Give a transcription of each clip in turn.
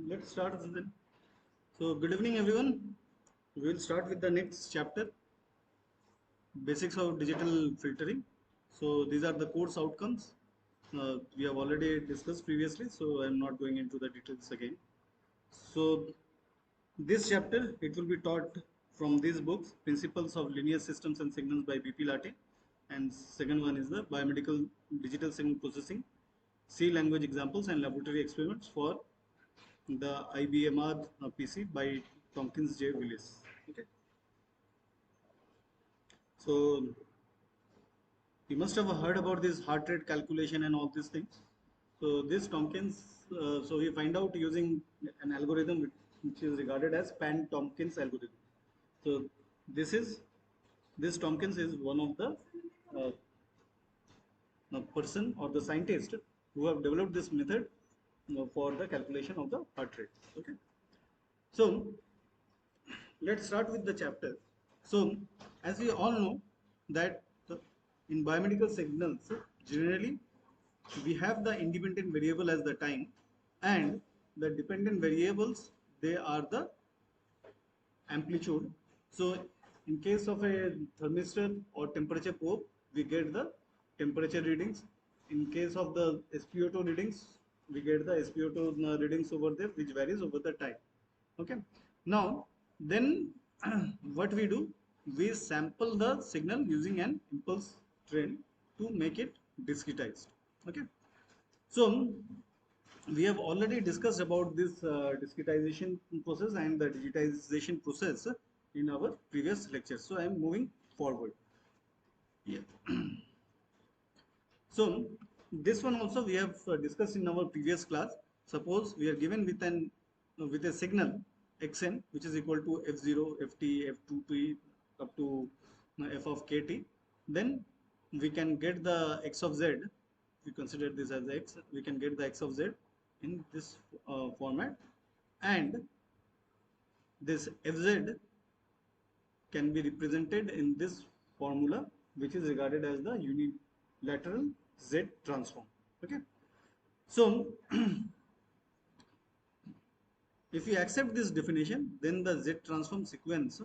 Let's start with it. So, good evening, everyone. We will start with the next chapter, basics of digital filtering. So, these are the course outcomes. We have already discussed previously, so I am not going into the details again. So, this chapter it will be taught from these books, Principles of Linear Systems and Signals by B.P. Lati, and second one is the Biomedical Digital Signal Processing, C language examples and laboratory experiments for the IBMR PC by Tompkins J. Willis. Okay, so you must have heard about this heart rate calculation and all these things. So this Tompkins, so we find out using an algorithm which is regarded as Pan-Tompkins algorithm. So this is this Tompkins is one of uh, the person or the scientist who have developed this method for the calculation of the heart rate. Okay, so let's start with the chapter. So, as we all know that in biomedical signals, generally we have the independent variable as the time, and the dependent variables they are the amplitude. So, in case of a thermistor or temperature probe, we get the temperature readings. In case of the SpO2 readings, we get the SpO2 readings over there, which varies over the time. Okay. Now, then what we do, we sample the signal using an impulse train to make it discretized. Okay. So we have already discussed about this discretization process and the digitization process in our previous lectures. So I am moving forward. Yeah. So this one also we have discussed in our previous class. Suppose we are given with a signal xn which is equal to f0, ft, f2t up to f of kt. Then we can get the x of z. We consider this as x. We can get the x of z in this format, and this fz can be represented in this formula, which is regarded as the unilateral Z transform. Okay. So, if you accept this definition, then the Z transform sequence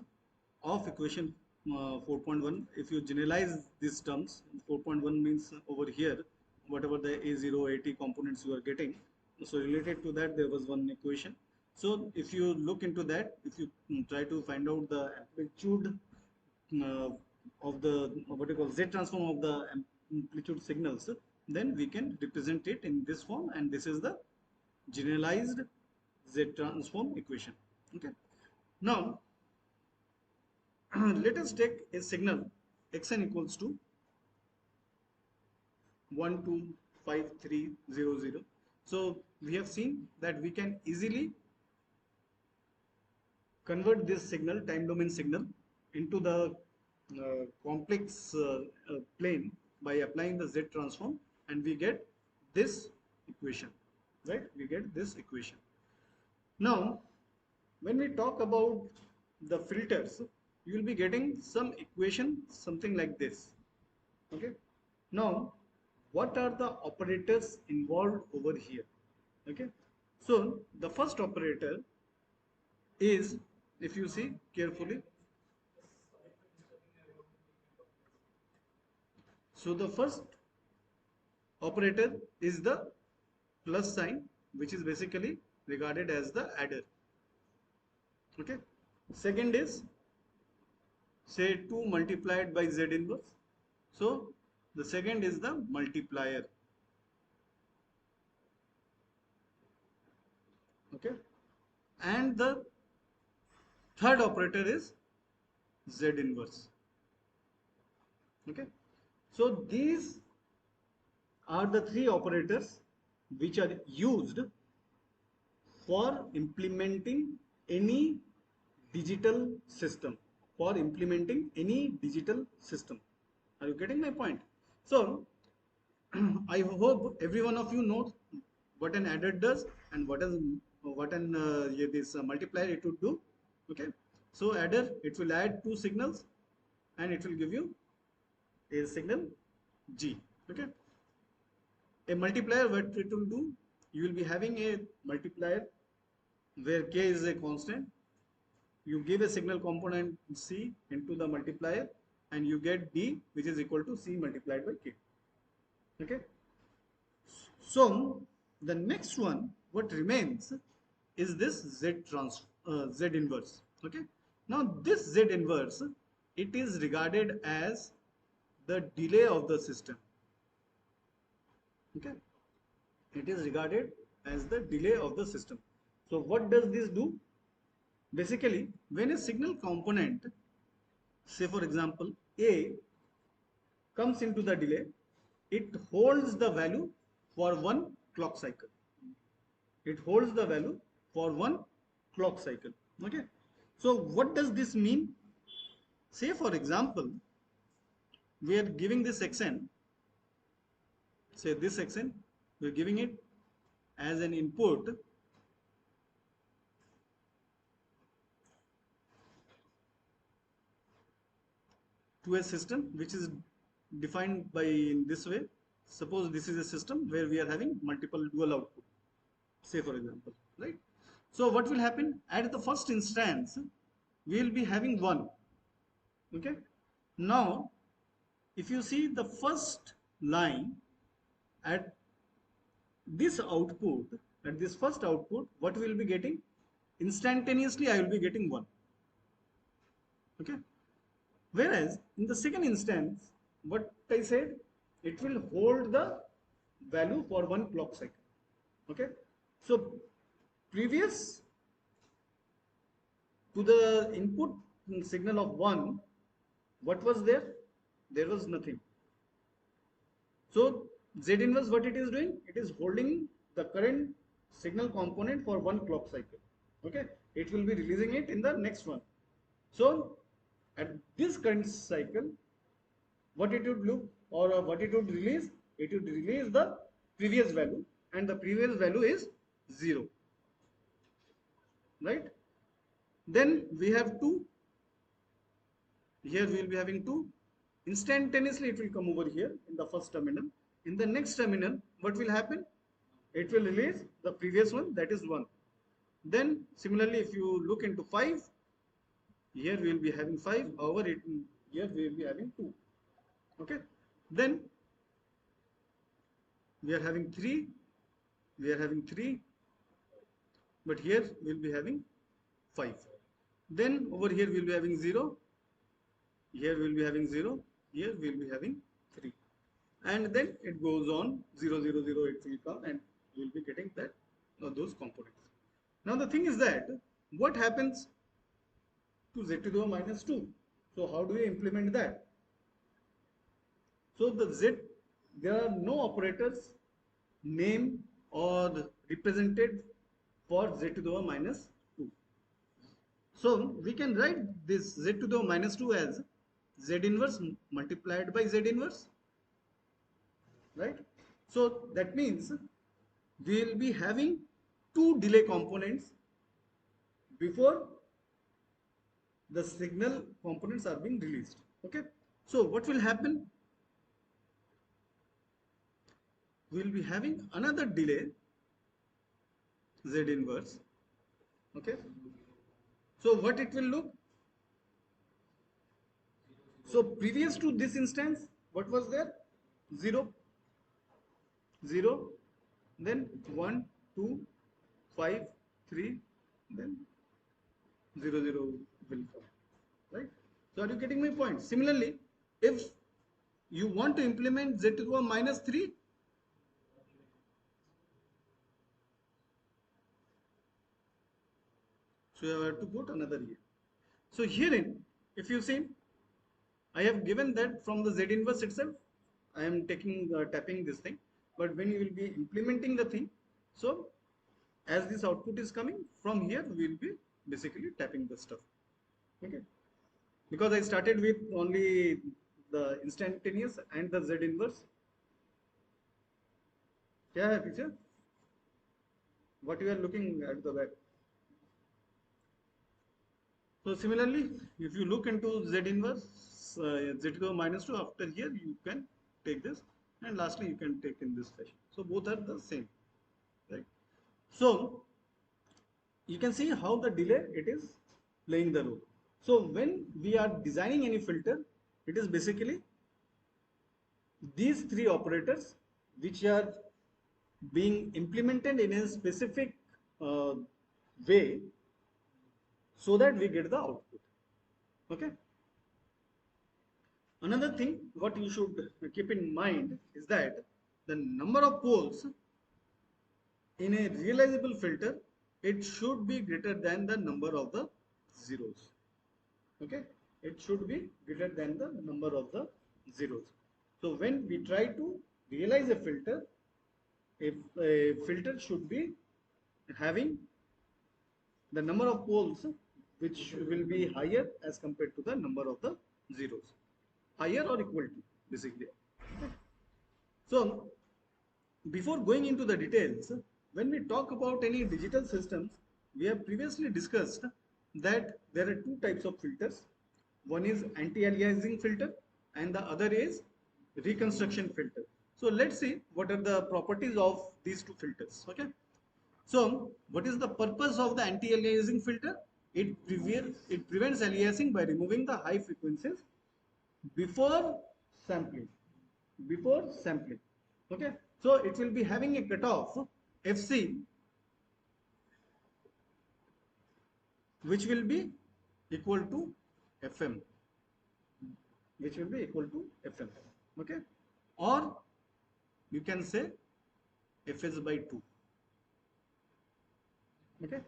of equation 4.1, if you generalize these terms, 4.1 means over here, whatever the A0, AT components you are getting. So, related to that, there was one equation. So, if you look into that, if you try to find out the amplitude uh, of the what you call Z transform of the amplitude signals, then we can represent it in this form, and this is the generalized Z transform equation. Okay. Now let us take a signal xn equals to 125300. So we have seen that we can easily convert this signal, time domain signal, into the complex plane by applying the Z transform, and we get this equation, right? We get this equation. Now, when we talk about the filters, you will be getting some equation, something like this. Okay. Now, what are the operators involved over here? Okay. So, the first operator is, if you see carefully, so the first operator is the plus sign, which is basically regarded as the adder. Okay. Second is say 2 multiplied by z inverse. So the second is the multiplier. Okay. And the third operator is z inverse. Okay. So these are the three operators which are used for implementing any digital system. For implementing any digital system. Are you getting my point? So, I hope every one of you knows what an adder does and what an this multiplier it would do. Okay. So adder, it will add two signals and it will give you a signal G. Okay. A multiplier, what it will do, you will be having a multiplier where k is a constant. You give a signal component c into the multiplier and you get d, which is equal to c multiplied by k. Okay. So the next one, what remains is this z inverse. Okay. Now this z inverse, it is regarded as the delay of the system. Okay. It is regarded as the delay of the system. So what does this do? Basically, when a signal component, say for example A, comes into the delay, it holds the value for one clock cycle. It holds the value for one clock cycle. Okay. So what does this mean? Say for example, we are giving this xn, say this xn, we are giving it as an input to a system which is defined by in this way. Suppose this is a system where we are having multiple dual output, say for example, right? So what will happen at the first instance, we will be having one. Okay. Now if you see the first line at this output, at this first output, what we will be getting? Instantaneously I will be getting 1. Okay. Whereas in the second instance, what I said, it will hold the value for one clock cycle. Okay. So previous to the input signal of 1, what was there? There was nothing. So Z inverse, what it is doing? It is holding the current signal component for one clock cycle. Okay. It will be releasing it in the next one. So at this current cycle, what it would look, or what it would release? It would release the previous value, and the previous value is 0. Right? Then we have 2. Here we will be having 2. Instantaneously it will come over here in the first terminal. In the next terminal, what will happen? It will release the previous one, that is 1. Then similarly, if you look into 5, here we will be having 5. However, here we will be having 2. Okay. Then we are having 3. We are having 3. But here we will be having 5. Then over here we will be having 0. Here we will be having 0. Here we will be having 3. And then it goes on 0, 0, 0. It will come and we will be getting that those components. Now the thing is that what happens to z to the power minus 2? So how do we implement that? So the z, there are no operators named or represented for z to the power minus 2. So we can write this z to the power minus 2 as z inverse multiplied by z inverse. Right? So that means we will be having 2 delay components before the signal components are being released. Okay. So what will happen? We will be having another delay z inverse. Okay. So what it will look? So previous to this instance, what was there? 0, 0, then 1, 2, 5, 3, then 0, 0 will come. Right? So are you getting my point? Similarly, if you want to implement z to the power minus 3, so you have to put another here. So herein, if you see, I have given that from the z inverse itself, I am taking tapping this thing. But when you will be implementing the thing, so as this output is coming from here, we will be basically tapping the stuff. Okay. Because I started with only the instantaneous and the z inverse. क्या है पीछे? What you are looking at the back? So similarly, if you look into z inverse, z to the minus 2, after here you can take this, and lastly you can take in this fashion. So both are the same, right? So you can see how the delay it is playing the role. So when we are designing any filter, it is basically these three operators which are being implemented in a specific uh, way so that we get the output. Okay. Another thing what you should keep in mind is that the number of poles in a realizable filter, it should be greater than the number of the zeros. Okay, it should be greater than the number of the zeros. So when we try to realize a filter, if a filter should be having the number of poles which will be higher as compared to the number of the zeros, higher or equal to basically. So before going into the details, when we talk about any digital systems, we have previously discussed that there are two types of filters. One is anti-aliasing filter and the other is reconstruction filter. So let's see what are the properties of these two filters. Okay. So what is the purpose of the anti-aliasing filter? It prevents aliasing by removing the high frequencies before sampling. Before sampling. Okay. So it will be having a cutoff FC which will be equal to FM, which will be equal to FM. Okay. Or you can say Fs by 2. Okay.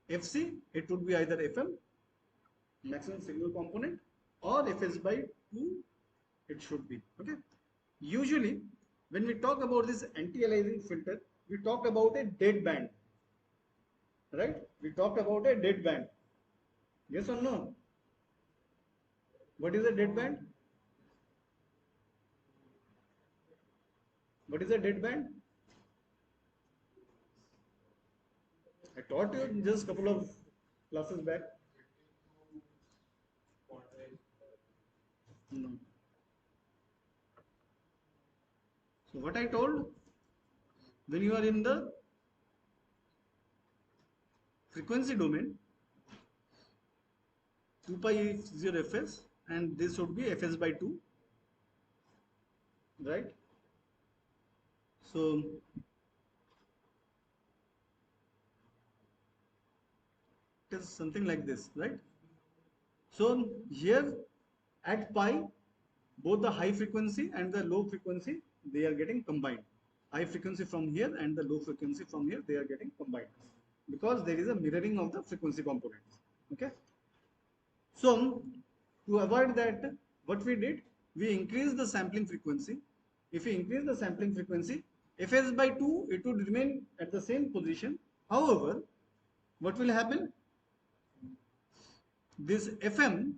FC, it would be either FM, maximum signal component, or Fs by 2, it should be. Okay. Usually, when we talk about this anti-aliasing filter, we talked about a dead band. Right? We talked about a dead band. Yes or no? What is a dead band? What is a dead band? I taught you just a couple of classes back. No. So what I told, when you are in the frequency domain, 2 pi is 0 fs and this would be fs by 2, right? So it is something like this, right? So here at pi, both the high frequency and the low frequency, they are getting combined. High frequency from here and the low frequency from here, they are getting combined because there is a mirroring of the frequency components. Okay. So to avoid that, what we did, we increased the sampling frequency. If we increase the sampling frequency, fs by 2, it would remain at the same position. However, what will happen? This fm,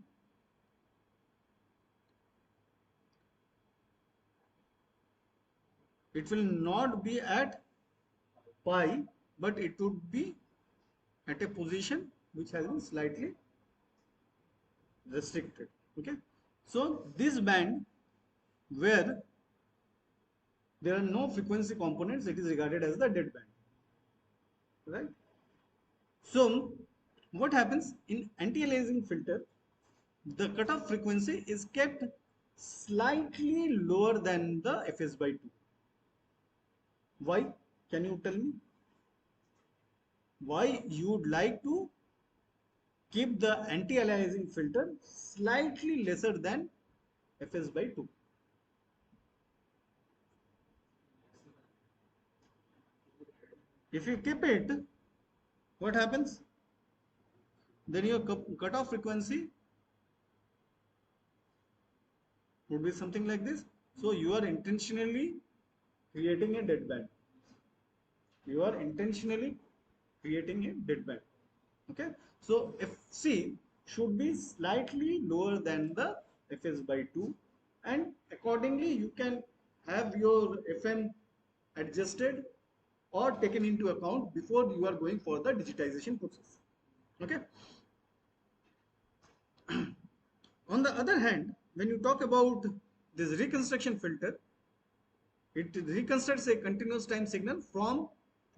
it will not be at pi, but it would be at a position which has been slightly restricted. Okay. So this band where there are no frequency components, it is regarded as the dead band, right? So what happens in anti-aliasing filter, the cutoff frequency is kept slightly lower than the fs by 2. Why? Can you tell me why you would like to keep the anti-aliasing filter slightly lesser than fs by 2? If you keep it, what happens? Then your cutoff frequency would be something like this. So you are intentionally creating a dead band. You are intentionally creating a dead band. Okay. So FC should be slightly lower than the fs by 2, and accordingly you can have your fm adjusted or taken into account before you are going for the digitization process. Okay. On the other hand, when you talk about this reconstruction filter, it reconstructs a continuous time signal from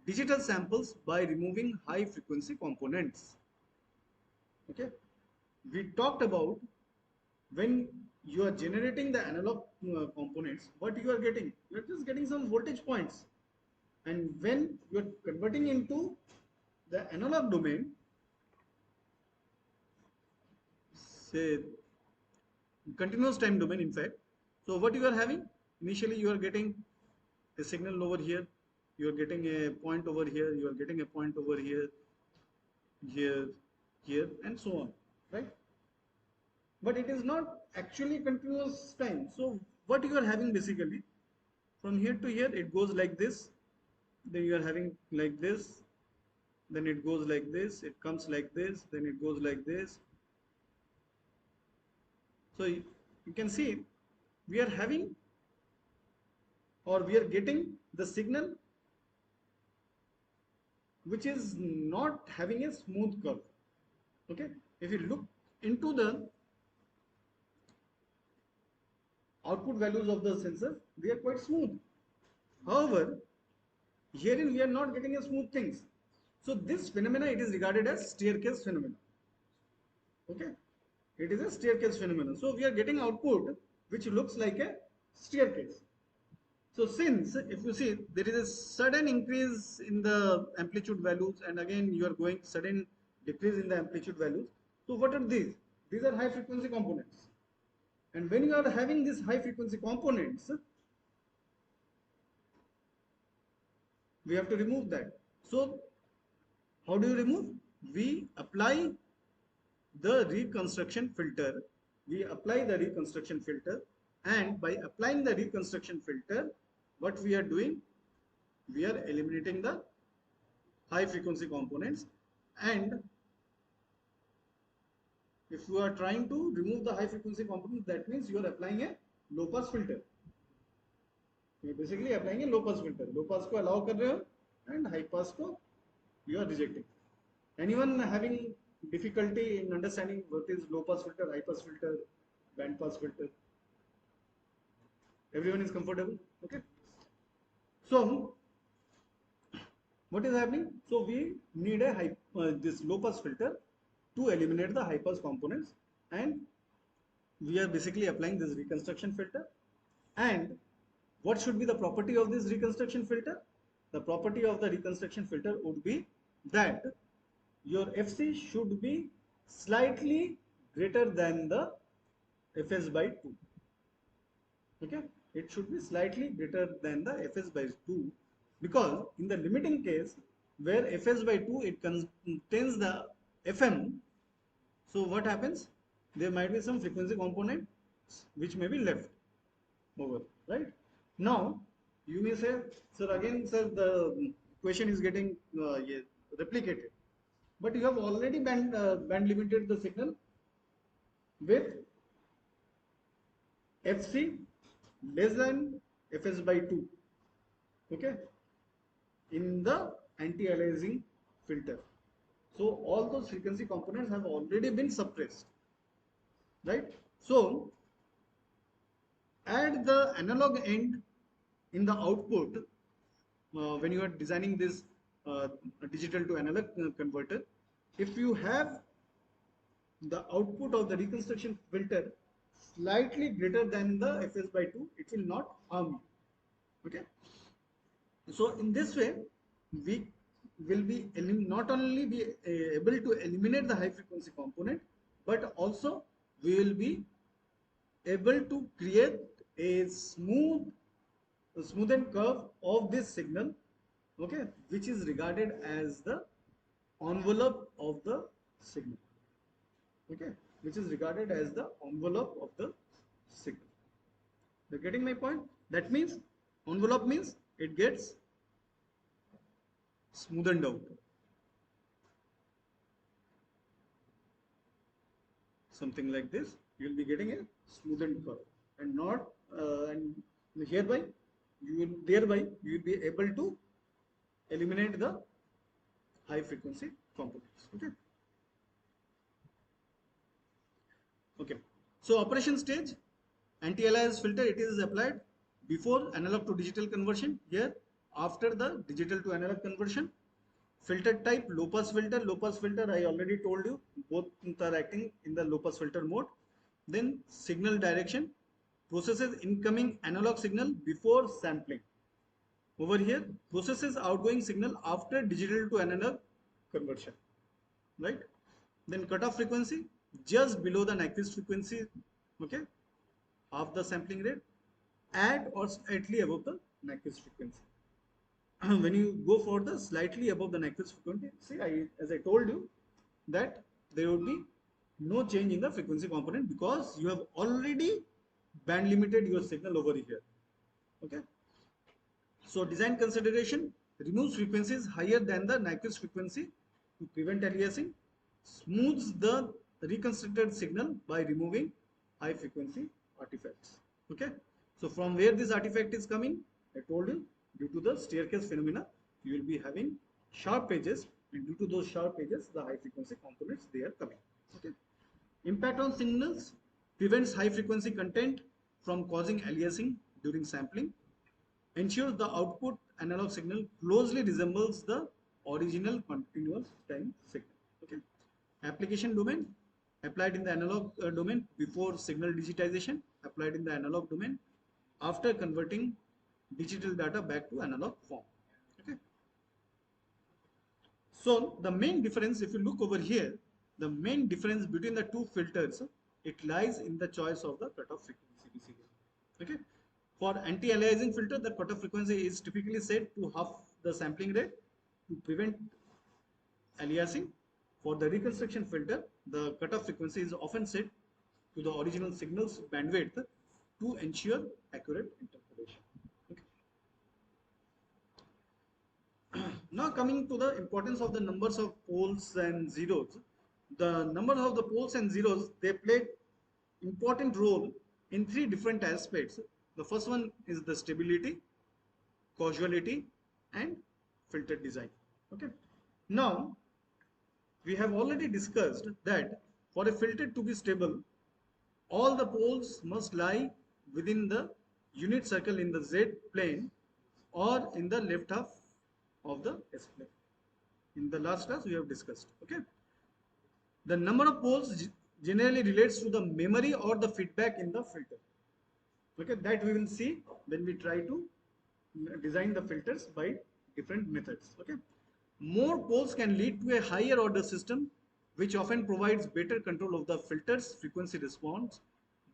digital samples by removing high frequency components. Okay, we talked about when you are generating the analog components, what you are getting, you are just getting some voltage points, and when you are converting into the analog domain, say continuous time domain in fact, so what you are having, initially you are getting a signal over here, you are getting a point over here, you are getting a point over here, here, here, and so on, right? But it is not actually continuous time. So what you are having basically, from here to here it goes like this, then you are having like this, then it goes like this, it comes like this, then it goes like this. So you can see we are having, or we are getting the signal which is not having a smooth curve. Okay, if you look into the output values of the sensor, they are quite smooth. However, herein we are not getting a smooth things. So this phenomena, it is regarded as staircase phenomena. Okay, it is a staircase phenomenon. So we are getting output which looks like a staircase. So since if you see there is a sudden increase in the amplitude values, and again you are going sudden decrease in the amplitude values. So what are these? These are high frequency components. And when you are having these high frequency components, we have to remove that. So how do you remove? We apply the reconstruction filter. We apply the reconstruction filter, and by applying the reconstruction filter, what we are doing, we are eliminating the high frequency components. And if you are trying to remove the high frequency components, that means you are applying a low pass filter. You are basically applying a low pass filter. Low pass को allow कर रहे हो, and high pass को you are rejecting. Anyone having difficulty in understanding what is low pass filter, high pass filter, band pass filter? Everyone is comfortable? Okay. So what is happening? So we need a this low pass filter to eliminate the high pass components, and we are basically applying this reconstruction filter. And what should be the property of this reconstruction filter? The property of the reconstruction filter would be that your FC should be slightly greater than the Fs by 2. Okay, it should be slightly greater than the Fs by 2, because in the limiting case where Fs by 2 it contains the Fm, so what happens? There might be some frequency component which may be left over, right? Now you may say, sir, again sir, the question is getting replicated, but you have already band limited the signal with Fc less than Fs by 2, okay, in the anti-aliasing filter. So all those frequency components have already been suppressed, right? So at the analog end in the output, when you are designing this digital to analog converter, if you have the output of the reconstruction filter slightly greater than the Fs by 2, it will not harm you. Okay. So in this way, we will be not only be able to eliminate the high frequency component, but also we will be able to create a smoothened curve of this signal, okay, which is regarded as the envelope of the signal, okay, which is regarded as the envelope of the signal. You're getting my point? That means envelope means it gets smoothened out. Something like this, you will be getting a smoothened curve, and not and thereby you will be able to eliminate the high frequency components. Okay. Okay. So operation stage, anti-alias filter, it is applied before analog to digital conversion. Here after the digital to analog conversion. Filter type, low pass filter. Low pass filter, I already told you, both are acting in the low pass filter mode. Then signal direction, processes incoming analog signal before sampling. Over here, processes outgoing signal after digital to analog conversion, right? Then cutoff frequency, just below the Nyquist frequency, okay, half the sampling rate, at or slightly above the Nyquist frequency. When you go for the slightly above the Nyquist frequency, see, as I told you, that there would be no change in the frequency component because you have already band limited your signal over here. Okay. So design consideration, removes frequencies higher than the Nyquist frequency to prevent aliasing, smooths the reconstructed signal by removing high frequency artifacts. Okay. So from where this artifact is coming, I told you, due to the staircase phenomena, you will be having sharp edges, and due to those sharp edges, the high frequency components, they are coming. Okay. Impact on signals, prevents high frequency content from causing aliasing during sampling, ensures the output analog signal closely resembles the original continuous time signal. Okay. Application domain, applied in the analog domain before signal digitization, applied in the analog domain after converting digital data back to analog form. Okay. So the main difference, if you look over here, the main difference between the two filters, it lies in the choice of the cutoff frequency, basically. Okay. For anti-aliasing filter, the cutoff frequency is typically set to half the sampling rate to prevent aliasing. For the reconstruction filter, the cutoff frequency is often set to the original signal's bandwidth to ensure accurate interpolation. Okay. Now coming to the importance of the numbers of poles and zeros. The number of the poles and zeros, they play important role in three different aspects. The first one is the stability, causality, and filter design. Okay. Now we have already discussed that for a filter to be stable, all the poles must lie within the unit circle in the Z plane or in the left half of the S plane. In the last class we have discussed. Okay. The number of poles generally relates to the memory or the feedback in the filter. Okay, that we will see when we try to design the filters by different methods. Okay, more poles can lead to a higher order system, which often provides better control of the filter's frequency response,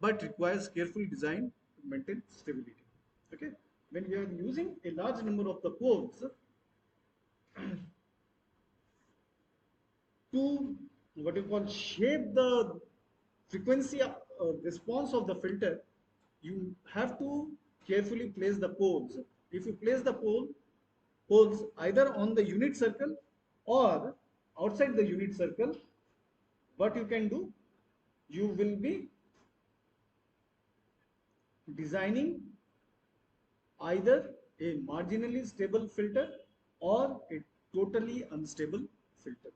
but requires careful design to maintain stability. Okay, when we are using a large number of the poles to what you call shape the frequency response of the filter, you have to carefully place the poles. If you place the poles either on the unit circle or outside the unit circle, what you can do, you will be designing either a marginally stable filter or a totally unstable filter.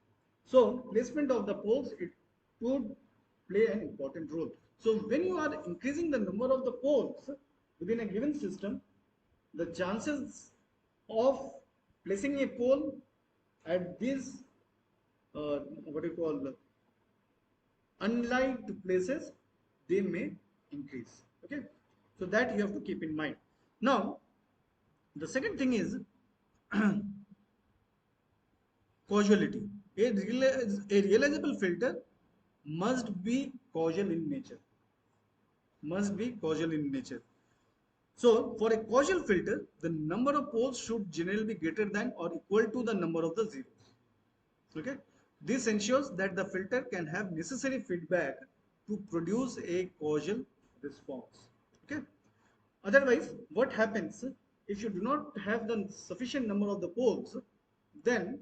So placement of the poles, it would play an important role. So when you are increasing the number of the poles within a given system, the chances of placing a pole at these what you call unliked places, they may increase. Okay, so that you have to keep in mind. Now the second thing is causality. A realizable filter must be causal in nature. Must be causal in nature. So for a causal filter, the number of poles should generally be greater than or equal to the number of the zeros. Okay. This ensures that the filter can have necessary feedback to produce a causal response. Okay. Otherwise, what happens if you do not have the sufficient number of the poles? Then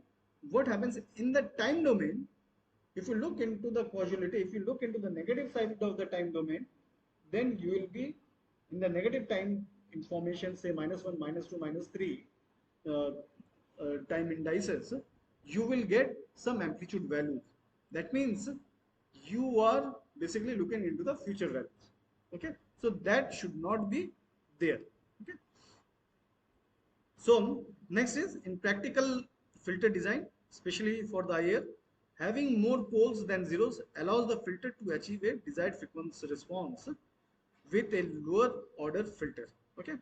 what happens in the time domain? If you look into the causality, if you look into the negative side of the time domain, then you will be in the negative time information, say -1, -2, -3 time indices, you will get some amplitude values. That means you are basically looking into the future values. Okay, so that should not be there. Okay, So next is in practical filter design, especially for the IR, having more poles than zeros allows the filter to achieve a desired frequency response with a lower order filter. Okay,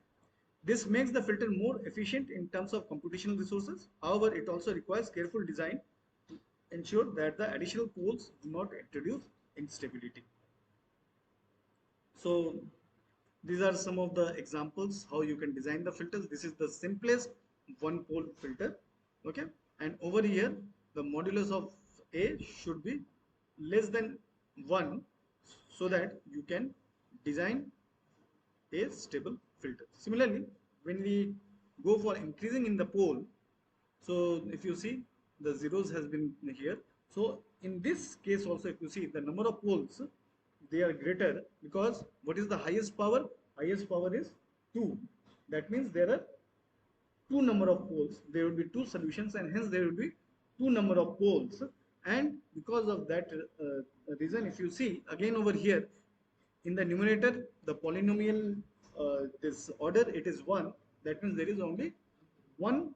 this makes the filter more efficient in terms of computational resources. However, it also requires careful design to ensure that the additional poles do not introduce instability. So these are some of the examples how you can design the filters. This is the simplest one pole filter. Okay, and over here the modulus of A should be less than 1 so that you can design a stable filter. Similarly, when we go for increasing in the pole, so if you see the zeros has been here. So in this case also, if you see the number of poles, they are greater because what is the highest power? Highest power is 2. That means there are two number of poles. There will be two solutions and hence there will be two number of poles. And because of that reason, if you see again over here in the numerator, the polynomial this order it is 1. That means there is only 1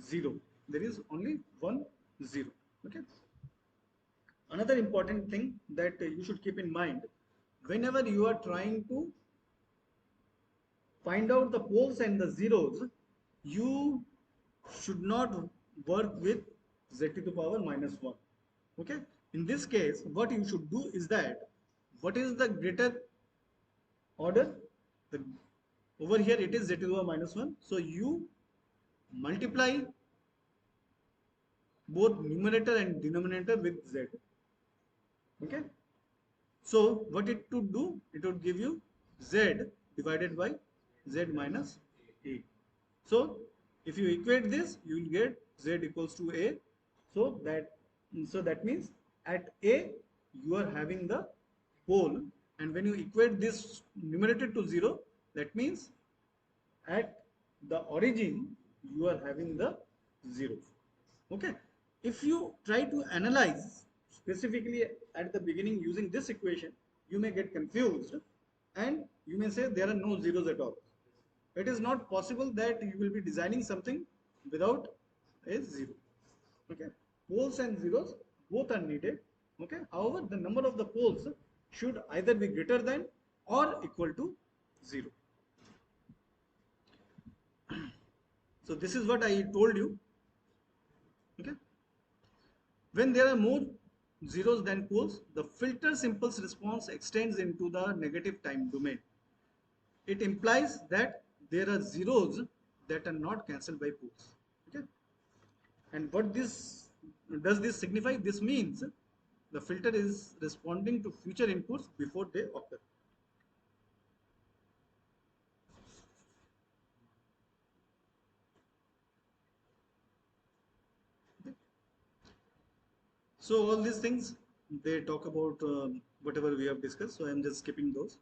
0. There is only 1 0. Okay. Another important thing that you should keep in mind whenever you are trying to find out the poles and the zeros, you should not work with z to the power minus 1. Okay. In this case, what you should do is that what is the greater order? The over here it is z to the power minus 1. So you multiply both numerator and denominator with z. Okay. So what it would do? It would give you z divided by z minus a. So if you equate this, you will get z equals to a. So that means at a you are having the pole, and when you equate this numerator to 0, that means at the origin you are having the 0. Okay, if you try to analyze specifically at the beginning using this equation, you may get confused and you may say there are no zeros at all. It is not possible that you will be designing something without a 0. Okay, poles and zeros both are needed. Okay, however the number of the poles should either be greater than or equal to 0. So this is what I told you. Okay, when there are more zeros than poles, the filter's impulse response extends into the negative time domain. It implies that there are zeros that are not cancelled by poles. Okay, and what this does this signify? This means the filter is responding to future inputs before they occur. Okay. So all these things they talk about whatever we have discussed. So I am just skipping those.